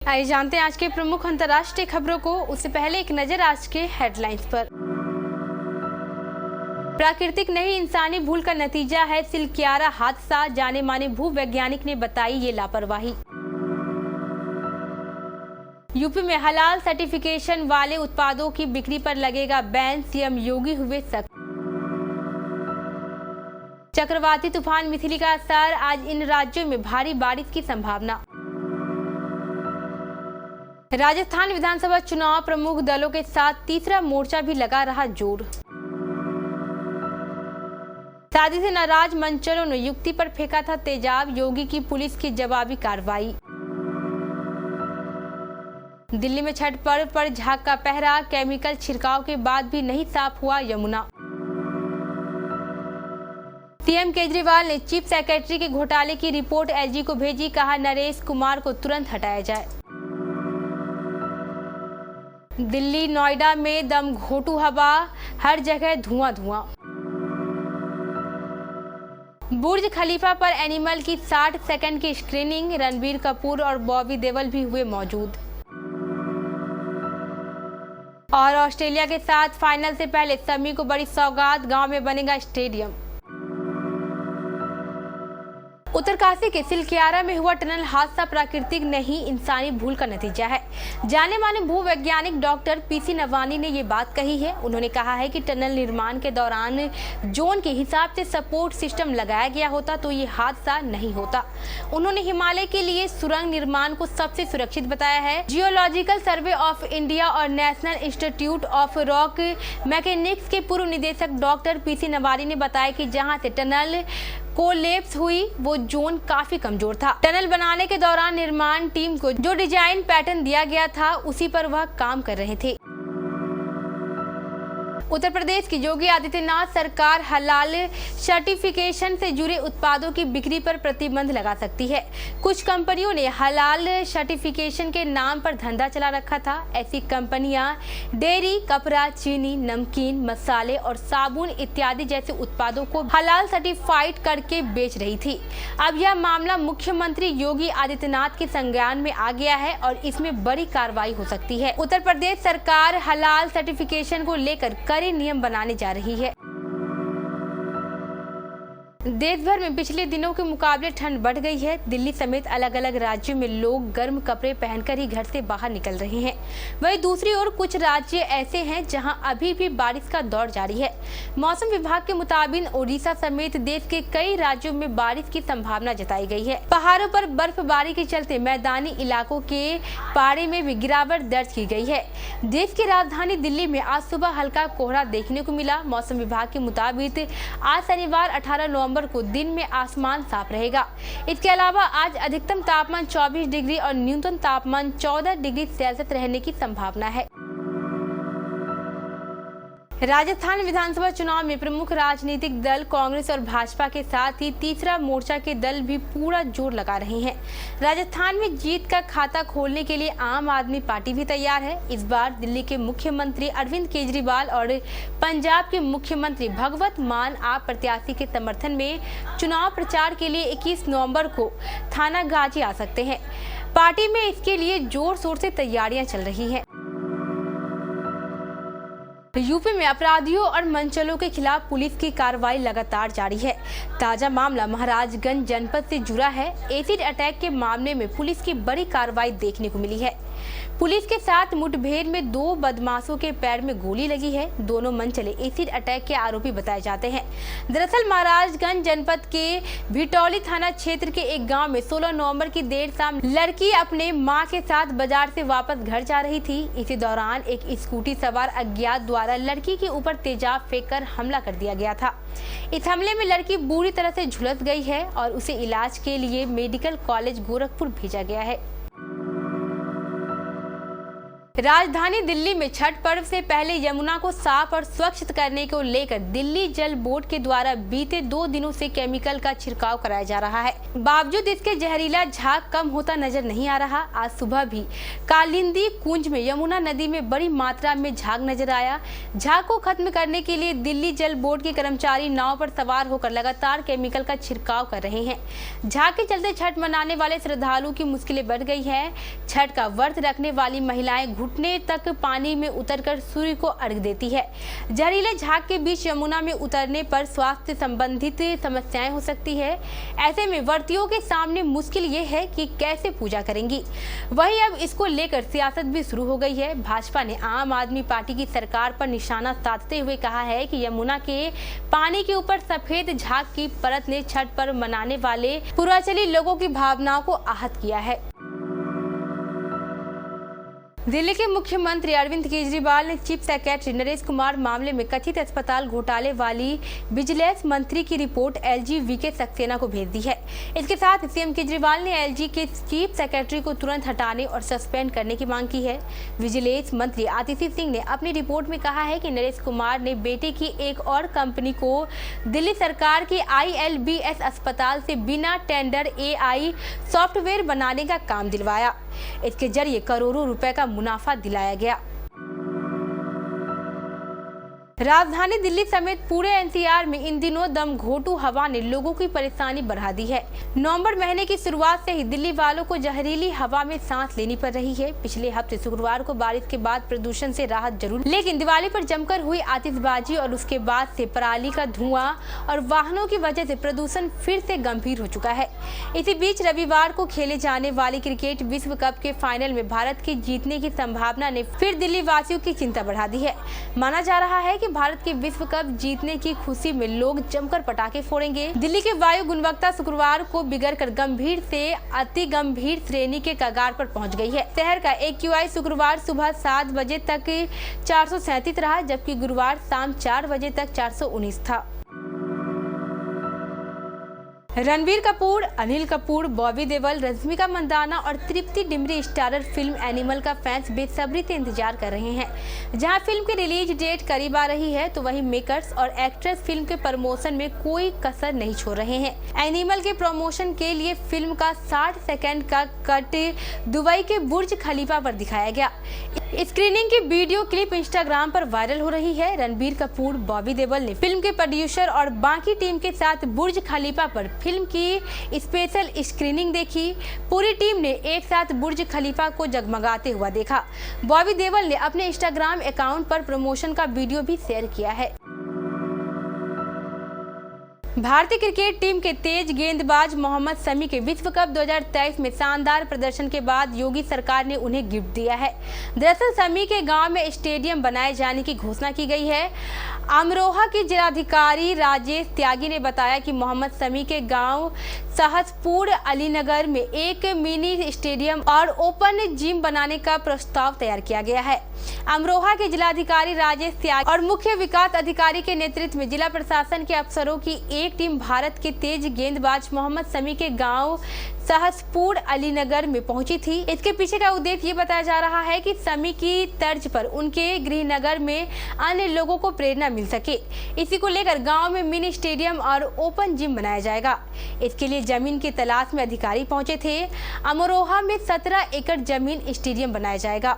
आइए जानते हैं आज के प्रमुख अंतर्राष्ट्रीय खबरों को। उससे पहले एक नजर आज के हेडलाइंस पर। प्राकृतिक नहीं इंसानी भूल का नतीजा है सिलक्यारा हादसा, जाने माने भूवैज्ञानिक ने बताई ये लापरवाही। यूपी में हलाल सर्टिफिकेशन वाले उत्पादों की बिक्री पर लगेगा बैन, सीएम योगी हुए सख्त। चक्रवाती तूफान मिथिली का असर, आज इन राज्यों में भारी बारिश की संभावना। राजस्थान विधानसभा चुनाव, प्रमुख दलों के साथ तीसरा मोर्चा भी लगा रहा जोर। शादी से नाराज मंचलों ने युवती पर फेंका था तेजाब, योगी की पुलिस की जवाबी कार्रवाई। दिल्ली में छठ पर्व पर झाग का पहरा, केमिकल छिड़काव के बाद भी नहीं साफ हुआ यमुना। सीएम केजरीवाल ने चीफ सेक्रेटरी के घोटाले की रिपोर्ट एसजी को भेजी, कहा नरेश कुमार को तुरंत हटाया जाए। दिल्ली नोएडा में दम घोटू हवा, हर जगह धुआं धुआं। बुर्ज खलीफा पर एनिमल की 60 सेकंड की स्क्रीनिंग, रणबीर कपूर और बॉबी देओल भी हुए मौजूद। और ऑस्ट्रेलिया के साथ फाइनल से पहले समी को बड़ी सौगात, गांव में बनेगा स्टेडियम। उत्तरकाशी के सिलक्यारा में हुआ टनल हादसा प्राकृतिक नहीं इंसानी भूल का नतीजा है। जाने माने भूवैज्ञानिक डॉक्टर पीसी नवानी ने ये बात कही है। उन्होंने कहा है कि टनल निर्माण के दौरान जोन के हिसाब से सपोर्ट सिस्टम लगाया गया होता तो ये हादसा नहीं होता। उन्होंने हिमालय के लिए सुरंग निर्माण को सबसे सुरक्षित बताया है। जियोलॉजिकल सर्वे ऑफ इंडिया और national institute of rock mechanics के पूर्व निदेशक डॉक्टर पीसी नवानी ने बताया कि जहां से टनल कोलैप्स हुई वो जोन काफी कमजोर था। टनल बनाने के दौरान निर्माण टीम को जो डिजाइन पैटर्न दिया गया था उसी पर वह काम कर रहे थे। उत्तर प्रदेश की योगी आदित्यनाथ सरकार हलाल सर्टिफिकेशन से जुड़े उत्पादों की बिक्री पर प्रतिबंध लगा सकती है। कुछ कंपनियों ने हलाल सर्टिफिकेशन के नाम पर धंधा चला रखा था। ऐसी कंपनियां डेयरी, कपड़ा, चीनी, नमकीन, मसाले और साबुन इत्यादि जैसे उत्पादों को हलाल सर्टिफाइड करके बेच रही थी। अब यह मामला मुख्यमंत्री योगी आदित्यनाथ के संज्ञान में आ गया है और इसमें बड़ी कार्रवाई हो सकती है। उत्तर प्रदेश सरकार हलाल सर्टिफिकेशन को लेकर कड़े नियम बनाने जा रही है। देश भर में पिछले दिनों के मुकाबले ठंड बढ़ गई है। दिल्ली समेत अलग अलग राज्यों में लोग गर्म कपड़े पहनकर ही घर से बाहर निकल रहे हैं। वहीं दूसरी ओर कुछ राज्य ऐसे हैं जहां अभी भी बारिश का दौर जारी है। मौसम विभाग के मुताबिक ओडिशा समेत देश के कई राज्यों में बारिश की संभावना जताई गई है। पहाड़ों पर बर्फबारी के चलते मैदानी इलाकों के पारे में भी गिरावट दर्ज की गई है। देश की राजधानी दिल्ली में आज सुबह हल्का कोहरा देखने को मिला। मौसम विभाग के मुताबिक आज शनिवार 18 नवंबर को दिन में आसमान साफ रहेगा। इसके अलावा आज अधिकतम तापमान 24 डिग्री और न्यूनतम तापमान 14 डिग्री सेल्सियस रहने की संभावना है। राजस्थान विधानसभा चुनाव में प्रमुख राजनीतिक दल कांग्रेस और भाजपा के साथ ही तीसरा मोर्चा के दल भी पूरा जोर लगा रहे हैं। राजस्थान में जीत का खाता खोलने के लिए आम आदमी पार्टी भी तैयार है। इस बार दिल्ली के मुख्यमंत्री अरविंद केजरीवाल और पंजाब के मुख्यमंत्री भगवत मान आप प्रत्याशी के समर्थन में चुनाव प्रचार के लिए 21 नवंबर को थानागाजी आ सकते हैं। पार्टी में इसके लिए जोर शोर से तैयारियां चल रही हैं। यूपी में अपराधियों और मंचलों के खिलाफ पुलिस की कार्रवाई लगातार जारी है। ताजा मामला महाराजगंज जनपद से जुड़ा है। एसिड अटैक के मामले में पुलिस की बड़ी कार्रवाई देखने को मिली है। पुलिस के साथ मुठभेड़ में 2 बदमाशों के पैर में गोली लगी है। दोनों मंचले एसिड अटैक के आरोपी बताए जाते हैं। दरअसल महाराजगंज जनपद के भिटौली थाना क्षेत्र के एक गांव में 16 नवंबर की देर शाम लड़की अपने मां के साथ बाजार से वापस घर जा रही थी। इसी दौरान एक स्कूटी सवार अज्ञात द्वारा लड़की के ऊपर तेजाब फेंककर हमला कर दिया गया था। इस हमले में लड़की बुरी तरह से झुलस गई है और उसे इलाज के लिए मेडिकल कॉलेज गोरखपुर भेजा गया है। राजधानी दिल्ली में छठ पर्व से पहले यमुना को साफ और स्वच्छ करने को लेकर दिल्ली जल बोर्ड के द्वारा बीते 2 दिनों से केमिकल का छिड़काव कराया जा रहा है। बावजूद इसके जहरीला झाग कम होता नजर नहीं आ रहा। आज सुबह भी कालिंदी कुंज में यमुना नदी में बड़ी मात्रा में झाग नजर आया। झाग को खत्म करने के लिए दिल्ली जल बोर्ड के कर्मचारी नाव पर सवार होकर लगातार केमिकल का छिड़काव कर रहे हैं। झाग के चलते छठ मनाने वाले श्रद्धालुओं की मुश्किलें बढ़ गई है। छठ का व्रत रखने वाली महिलाएं घुटने तक पानी में उतरकर सूर्य को अर्घ्य देती है। जहरीले झाग के बीच यमुना में उतरने पर स्वास्थ्य संबंधित समस्याएं हो सकती है। ऐसे में व्रतियों के सामने मुश्किल ये है कि कैसे पूजा करेंगी। वहीं अब इसको लेकर सियासत भी शुरू हो गई है। भाजपा ने आम आदमी पार्टी की सरकार पर निशाना साधते हुए कहा है कि यमुना के पानी के ऊपर सफेद झाग की परत ने छठ पर्व मनाने वाले पूर्वांचली लोगों की भावनाओं को आहत किया है। दिल्ली के मुख्यमंत्री अरविंद केजरीवाल ने चीफ सेक्रेटरी नरेश कुमार मामले में कथित अस्पताल घोटाले वाली विजिलेंस मंत्री की रिपोर्ट एलजी वीके सक्सेना को भेज दी है। इसके साथ सीएम केजरीवाल ने एलजी के चीफ सेक्रेटरी को तुरंत हटाने और सस्पेंड करने की मांग की है। विजिलेंस मंत्री आतिशी सिंह ने अपनी रिपोर्ट में कहा है कि नरेश कुमार ने बेटे की एक और कंपनी को दिल्ली सरकार के ILBS अस्पताल से बिना टेंडर AI सॉफ्टवेयर बनाने का काम दिलवाया। इसके जरिए करोड़ों रुपए का मुनाफा दिलाया गया। राजधानी दिल्ली समेत पूरे NCR में इन दिनों दमघोटू हवा ने लोगों की परेशानी बढ़ा दी है। नवंबर महीने की शुरुआत से ही दिल्ली वालों को जहरीली हवा में सांस लेनी पड़ रही है। पिछले हफ्ते शुक्रवार को बारिश के बाद प्रदूषण से राहत जरूर, लेकिन दिवाली पर जमकर हुई आतिशबाजी और उसके बाद से पराली का धुआं और वाहनों की वजह से प्रदूषण फिर से गंभीर हो चुका है। इसी बीच रविवार को खेले जाने वाले क्रिकेट विश्व कप के फाइनल में भारत के जीतने की संभावना ने फिर दिल्ली वासियों की चिंता बढ़ा दी है। माना जा रहा है कि भारत के विश्व कप जीतने की खुशी में लोग जमकर पटाखे फोड़ेंगे। दिल्ली की वायु गुणवत्ता शुक्रवार को बिगड़कर गंभीर से अति गंभीर श्रेणी के कगार पर पहुंच गई है। शहर का AQI शुक्रवार सुबह 7 बजे तक 437 रहा, जबकि गुरुवार शाम 4 बजे तक 419 था। रणबीर कपूर, अनिल कपूर, बॉबी देओल, रश्मिका मंदाना और तृप्ति डिमरी स्टारर फिल्म एनिमल का फैंस बेसब्री से इंतजार कर रहे हैं। जहां फिल्म की रिलीज डेट करीब आ रही है, तो वहीं मेकर्स और एक्ट्रेस फिल्म के प्रमोशन में कोई कसर नहीं छोड़ रहे हैं। एनिमल के प्रमोशन के लिए फिल्म का 60 सेकंड का कट दुबई के बुर्ज खलीफा पर दिखाया गया। स्क्रीनिंग की वीडियो क्लिप इंस्टाग्राम पर वायरल हो रही है। रणबीर कपूर, बॉबी देओल ने फिल्म के प्रोड्यूसर और बाकी टीम के साथ बुर्ज खलीफा पर फिल्म की स्पेशल स्क्रीनिंग देखी। पूरी टीम ने एक साथ बुर्ज खलीफा को जगमगाते हुआ देखा। बॉबी देओल ने अपने इंस्टाग्राम अकाउंट पर प्रमोशन का वीडियो भी शेयर किया है। भारतीय क्रिकेट टीम के तेज गेंदबाज मोहम्मद शमी के विश्व कप 2023 में शानदार प्रदर्शन के बाद योगी सरकार ने उन्हें गिफ्ट दिया है। दरअसल शमी के गांव में स्टेडियम बनाए जाने की घोषणा की गई है। अमरोहा के जिलाधिकारी राजेश त्यागी ने बताया कि मोहम्मद शमी के गांव सहसपुर अलीनगर में एक मिनी स्टेडियम और ओपन जिम बनाने का प्रस्ताव तैयार किया गया है। अमरोहा के जिलाधिकारी राजेश त्यागी और मुख्य विकास अधिकारी के नेतृत्व में जिला प्रशासन के अफसरों की एक टीम भारत के तेज गेंदबाज मोहम्मद शमी के गांव सहसपुर अलीनगर में पहुंची थी। इसके पीछे का उद्देश्य ये बताया जा रहा है कि शमी की तर्ज पर उनके गृहनगर में अन्य लोगों को प्रेरणा मिल सके। इसी को लेकर गांव में मिनी स्टेडियम और ओपन जिम बनाया जाएगा। इसके लिए जमीन की तलाश में अधिकारी पहुंचे थे। अमरोहा में 17 एकड़ जमीन स्टेडियम बनाया जाएगा।